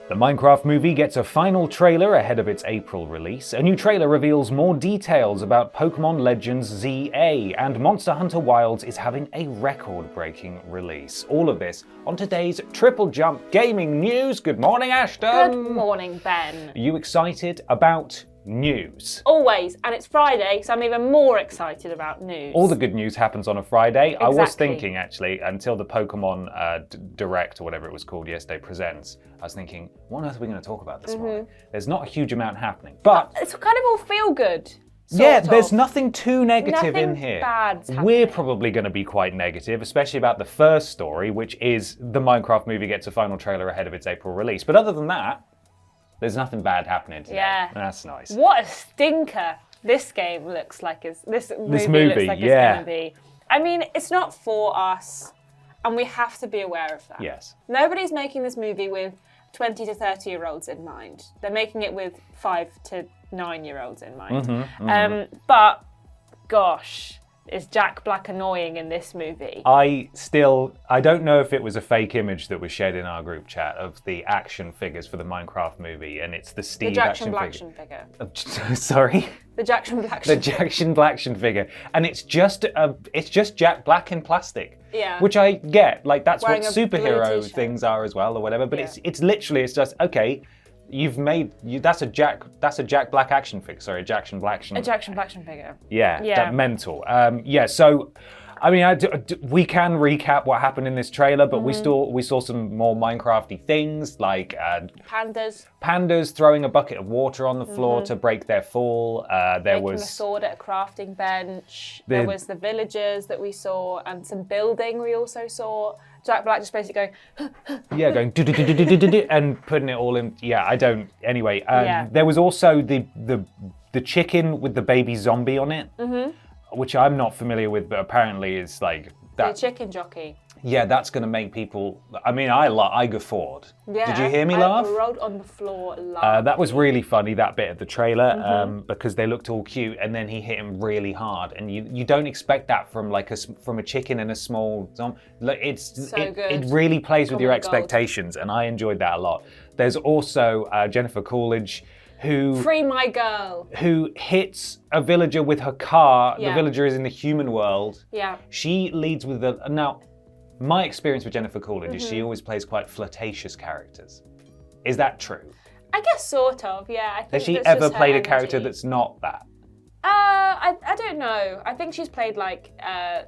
The Minecraft movie gets a final trailer ahead of its April release. A new trailer reveals more details about Pokémon Legends ZA, and Monster Hunter Wilds is having a record-breaking release. All of this on today's Triple Jump Gaming News. Good morning, Ashton. Good morning, Ben. Are you excited about news? Always, and it's Friday, so I'm even more excited about news. All the good news happens on a Friday. Exactly. I was thinking, actually, until the Pokemon Direct, or whatever it was called yesterday, Presents, I was thinking, what on earth are we going to talk about this morning? There's not a huge amount happening, but it's kind of all feel good. There's nothing too negative Nothing in here. bad's happening. We're probably going to be quite negative, especially about the first story, which is the Minecraft movie gets a final trailer ahead of its April release. But other than that, there's nothing bad happening today. Yeah. That's nice. What a stinker this game looks like. This movie looks like it's going to be. I mean, it's not for us, and we have to be aware of that. Yes. Nobody's making this movie with 20 to 30-year-olds in mind. They're making it with 5 to 9-year-olds in mind. But, gosh, is Jack Black annoying in this movie? I don't know if it was a fake image that was shared in our group chat of the action figures for the Minecraft movie, and it's the Steve action figure. Sorry? The Jackson Black The Jackson Blackson figure. And it's just Jack Black in plastic. Yeah. Which I get. Like, that's Wearing what a blue superhero t-shirt. things are as well, or whatever. But Yeah. it's literally, it's just, okay, that's a Jack Black action figure. Sorry, a Jackson Blackson. A Jackson Blackson figure. Yeah, Yeah. that mental. So, I mean, we can recap what happened in this trailer, but we saw some more Minecrafty things, like pandas throwing a bucket of water on the floor to break their fall. Making a sword at a crafting bench. There was the villagers that we saw, and some building we also saw. Jack Black just basically going... going do and putting it all in. Yeah, I don't. Anyway, there was also the chicken with the baby zombie on it, which I'm not familiar with, but apparently is like that. The chicken jockey. Yeah, that's going to make people. I mean, I guffawed. Yeah. Did you hear me laugh? I rolled on the floor laughing. That was really funny, that bit of the trailer, because they looked all cute, and then he hit him really hard, and you don't expect that from a chicken and a small zombie. It really plays with your expectations, and I enjoyed that a lot. There's also Jennifer Coolidge, who Free my girl. Who hits a villager with her car. Yeah. The villager is in the human world. Yeah. She leads with now. My experience with Jennifer Coolidge is she always plays quite flirtatious characters. Is that true? I guess sort of, yeah. I think Has she that's ever just her played a character energy. that's not that? I don't know. I think she's played like, I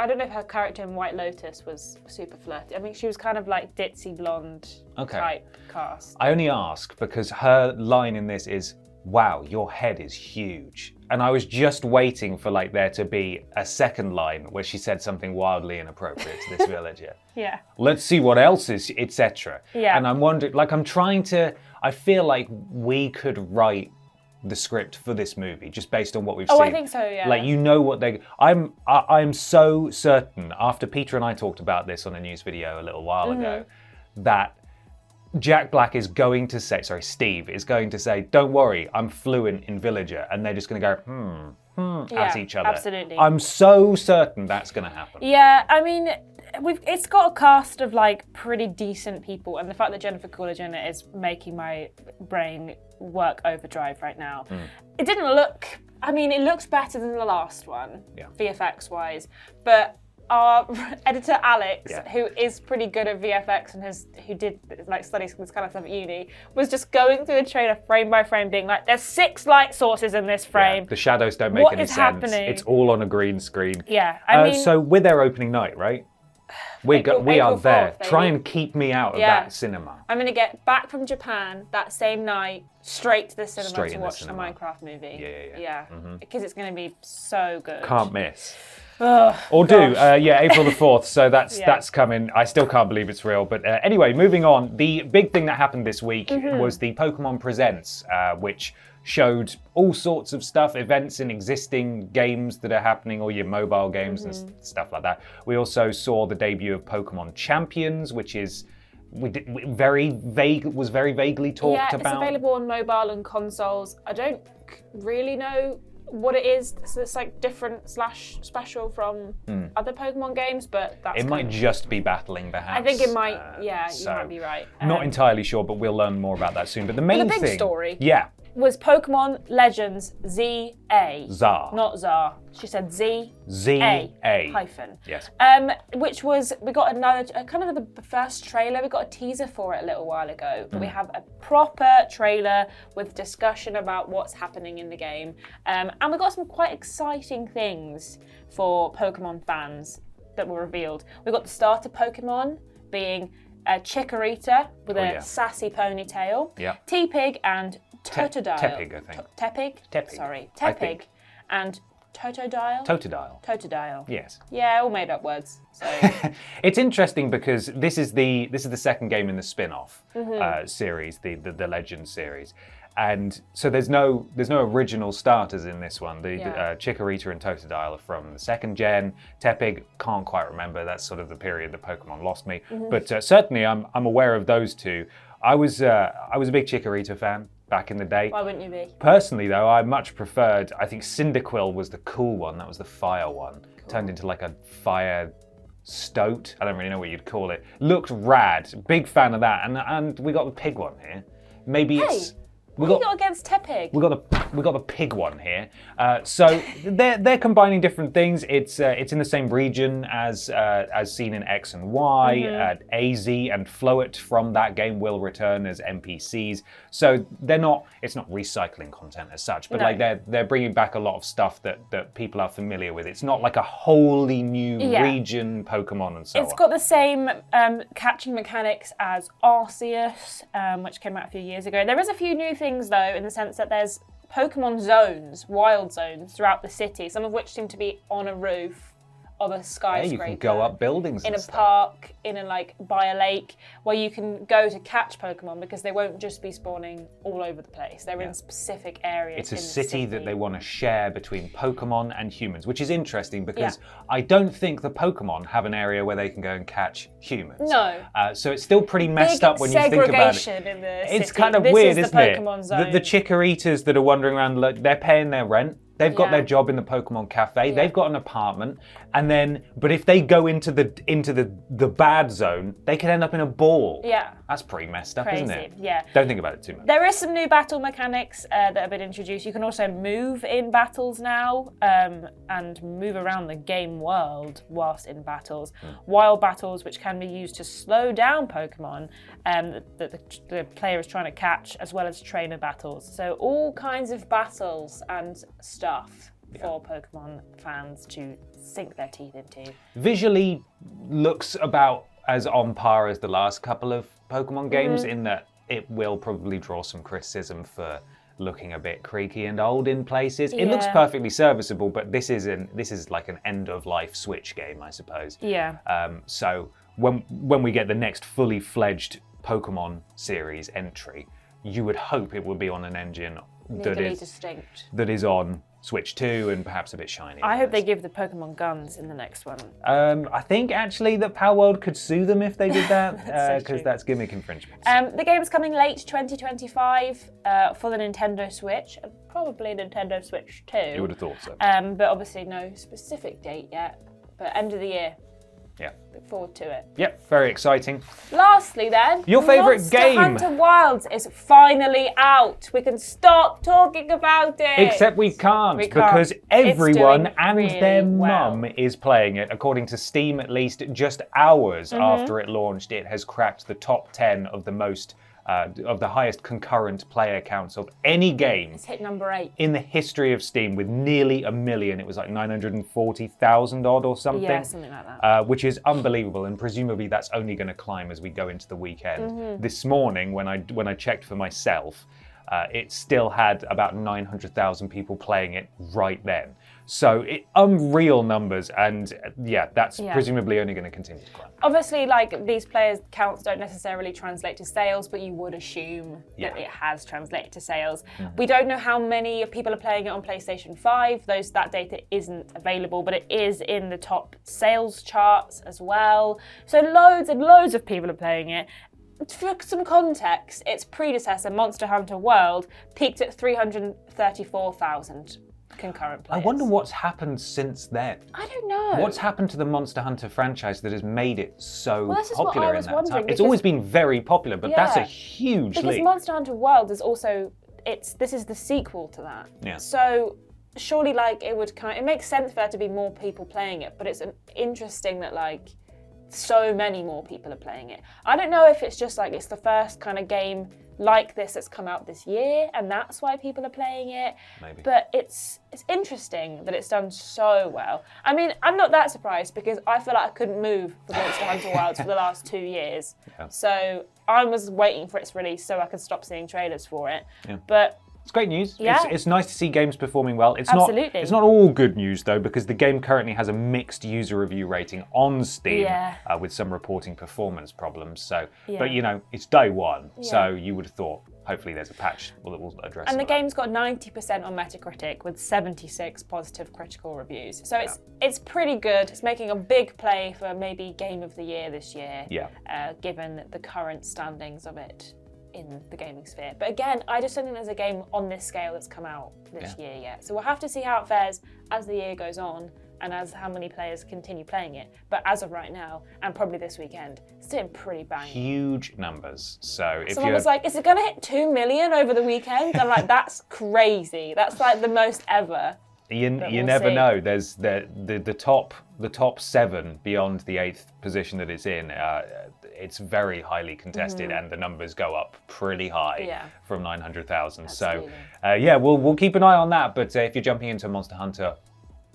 don't know if her character in White Lotus was super flirty. I mean, she was kind of like ditzy blonde type cast. I only ask because her line in this is, "Wow, your head is huge." And I was just waiting for like there to be a second line where she said something wildly inappropriate to this villager. Yeah. Let's see what else is, etc. Yeah. And I'm wondering, like, I feel like we could write the script for this movie just based on what we've seen. Oh, I think so, yeah. Like, you know what I'm so certain, after Peter and I talked about this on a news video a little while ago, that Jack Black is going to say, Steve is going to say, "Don't worry, I'm fluent in villager," and they're just going to go, at each other. Absolutely. I'm so certain that's going to happen. Yeah, I mean, it's got a cast of like pretty decent people, and the fact that Jennifer Coolidge in it is making my brain work overdrive right now. It didn't look, I mean, it looks better than the last one, VFX wise, but our editor Alex, who is pretty good at VFX and who did like study this kind of stuff at uni, was just going through the trailer frame by frame, being like, "There's 6 light sources in this frame. Yeah, the shadows don't make any sense. Happening? It's all on a green screen." Yeah, I mean, so we're there opening night, right? We are April there. 4th, Try baby. and keep me out of that cinema. I'm gonna get back from Japan that same night, straight to the cinema Straight to in the watch the cinema. Minecraft movie. Yeah. Because it's gonna be so good. Can't miss. Ugh, Or gosh. April the 4th, so that's coming. I still can't believe it's real. But anyway, moving on. The big thing that happened this week was the Pokémon Presents, which showed all sorts of stuff, events in existing games that are happening, or your mobile games and stuff like that. We also saw the debut of Pokémon Champions, which is very vaguely talked about. Yeah, it's available on mobile and consoles. I don't really know what it is. So it's like different / special from other Pokemon games, but that's it might just be battling, perhaps. I think it might. You might be right. Not entirely sure, but we'll learn more about that soon. But the main the big thing, story. Yeah. Was Pokemon Legends ZA. Zar. Not Zar. She said Z. Z-A. Hyphen. Yes. Which was, we got another, kind of the first trailer, we got a teaser for it a little while ago, but we have a proper trailer with discussion about what's happening in the game. And we got some quite exciting things for Pokemon fans that were revealed. We got the starter Pokemon being a Chikorita with a sassy ponytail, T-Pig and Totodile. Tepig, I think. Tepig? Sorry. Tepig and Totodile? Totodile. Yes. Yeah, all made up words. So it's interesting because this is the second game in the spin-off series, the Legends series. And so there's no original starters in this one. The Chikorita and Totodile are from the second gen. Tepig, can't quite remember. That's sort of the period that Pokemon lost me. But certainly I'm aware of those two. I was a big Chikorita fan back in the day. Why wouldn't you be? Personally, though, I much preferred, I think Cyndaquil was the cool one. That was the fire one. Cool. Turned into like a fire stoat. I don't really know what you'd call it. Looked rad. Big fan of that. And we got the pig one here. Maybe it's... What have you got against Tepig? We got the pig one here. So they're combining different things. It's in the same region as seen in X and Y. AZ and Floet from that game will return as NPCs. So it's not recycling content as such, but like they're bringing back a lot of stuff that people are familiar with. It's not like a wholly new region Pokemon and so on. It's got the same catching mechanics as Arceus, which came out a few years ago. There is a few new things though, in the sense that there's Pokemon zones, wild zones throughout the city, some of which seem to be on a roof of a skyscraper. Yeah, you can go up buildings in and a park, by a lake, where you can go to catch Pokemon because they won't just be spawning all over the place. They're in specific areas. It's a city that they want to share between Pokemon and humans, which is interesting because I don't think the Pokemon have an area where they can go and catch humans. No. So it's still pretty messed up when you think about it. In the it's city. kind of this weird, is isn't the it? Pokemon zone. The Chikoritas that are wandering around, look, they're paying their rent. They've got their job in the Pokemon Cafe. Yeah. They've got an apartment, but if they go into the bad zone, they could end up in a ball. Yeah, that's pretty messed up, crazy. Isn't it? Yeah. Don't think about it too much. There is some new battle mechanics that have been introduced. You can also move in battles now and move around the game world whilst in battles. Wild battles, which can be used to slow down Pokemon that the player is trying to catch, as well as trainer battles. So all kinds of battles and stuff for Pokemon fans to sink their teeth into. Visually looks about as on par as the last couple of Pokemon games in that it will probably draw some criticism for looking a bit creaky and old in places. It looks perfectly serviceable, but this is like an end of life Switch game, I suppose. Yeah. So when we get the next fully fledged Pokemon series entry, you would hope it would be on an engine that is on Switch 2 and perhaps a bit shiny. I hope they give the Pokemon guns in the next one. I think actually that Power World could sue them if they did that, because that's gimmick infringement. The game's coming late 2025 for the Nintendo Switch, and probably Nintendo Switch 2. You would have thought so. But obviously no specific date yet, but end of the year. Yeah. Look forward to it. Yep, very exciting. Lastly then, your favourite game! Monster Hunter Wilds is finally out. We can stop talking about it. Except we can't, because everyone and their mum is playing it. According to Steam, at least just hours after it launched, it has cracked the top 10 of the most of the highest concurrent player counts of any game. It's hit number 8 in the history of Steam with nearly 1 million. It was like 940,000 odd or something. Yeah, something like that. Which is unbelievable, and presumably that's only going to climb as we go into the weekend. This morning, when I checked for myself, it still had about 900,000 people playing it right then. So unreal numbers, and that's presumably only going to continue to climb. Obviously, like, these players' counts don't necessarily translate to sales, but you would assume that it has translated to sales. We don't know how many people are playing it on PlayStation 5. That data isn't available, but it is in the top sales charts as well. So loads and loads of people are playing it. For some context, its predecessor, Monster Hunter World, peaked at 334,000. concurrent I players. wonder what's happened since then. I don't know. What's happened to the Monster Hunter franchise that has made it so Well, this is what popular I in was that wondering, time? It's because- always been very popular, but that's a Yeah. huge Because leap. Monster Hunter World is also this is the sequel to that. Yeah. So surely like it makes sense for there to be more people playing it, but it's interesting that like so many more people are playing it. I don't know if it's just like it's the first kind of game like this that's come out this year and that's why people are playing it. Maybe. But it's interesting that it's done so well. I mean, I'm not that surprised because I feel like I couldn't move for Monster Hunter Wilds for the last 2 years. Yeah. So I was waiting for its release so I could stop seeing trailers for it. Yeah. But It's great news. Yeah. It's nice to see games performing well. It's Absolutely. It's not all good news though, because the game currently has a mixed user review rating on Steam, Yeah. with some reporting performance problems. So, Yeah. but you know, it's day one, Yeah. so you would have thought hopefully there's a patch that will address. And some the of that. game's got 90% on Metacritic with 76 positive critical reviews. So it's pretty good. It's making a big play for maybe Game of the Year this year, given the current standings of it in the gaming sphere. But again, I just don't think there's a game on this scale that's come out this year yet. So we'll have to see how it fares as the year goes on and as how many players continue playing it. But as of right now, and probably this weekend, it's doing pretty bang. Huge numbers. So if Someone you're was like, is it going to hit 2 million over the weekend? I'm like, that's crazy. That's like the most ever. You we'll never see. know. There's the top 7 beyond the 8th position that it's in. It's very highly contested, and the numbers go up pretty high from 900,000. So, we'll keep an eye on that. But if you're jumping into Monster Hunter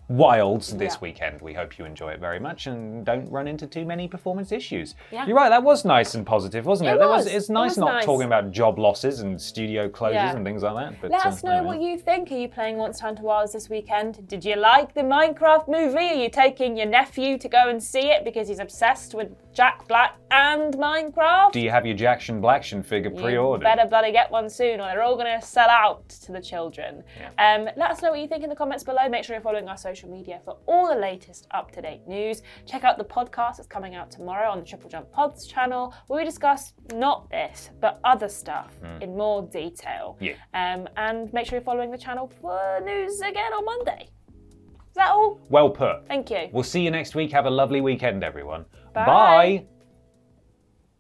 Wilds this weekend, we hope you enjoy it very much and don't run into too many performance issues. Yeah. You're right, that was nice and positive, wasn't it? It's nice was not nice. talking about job losses and studio closures Yeah. and things like that. But, Let us know anyway. what you think. Are you playing Monster Hunter Wilds this weekend? Did you like the Minecraft movie? Are you taking your nephew to go and see it because he's obsessed with Jack Black and Minecraft? Do you have your Jackson Blackson figure You pre-ordered? better bloody get one soon or they're all going to sell out to the children. Let us know what you think in the comments below. Make sure you're following our social media for all the latest up-to-date news. Check out the podcast that's coming out tomorrow on the TripleJump Pods channel where we discuss not this, but other stuff in more detail. Yeah. And make sure you're following the channel for news again on Monday. Is that all? Well put. Thank you. We'll see you next week. Have a lovely weekend, everyone. Bye. Bye.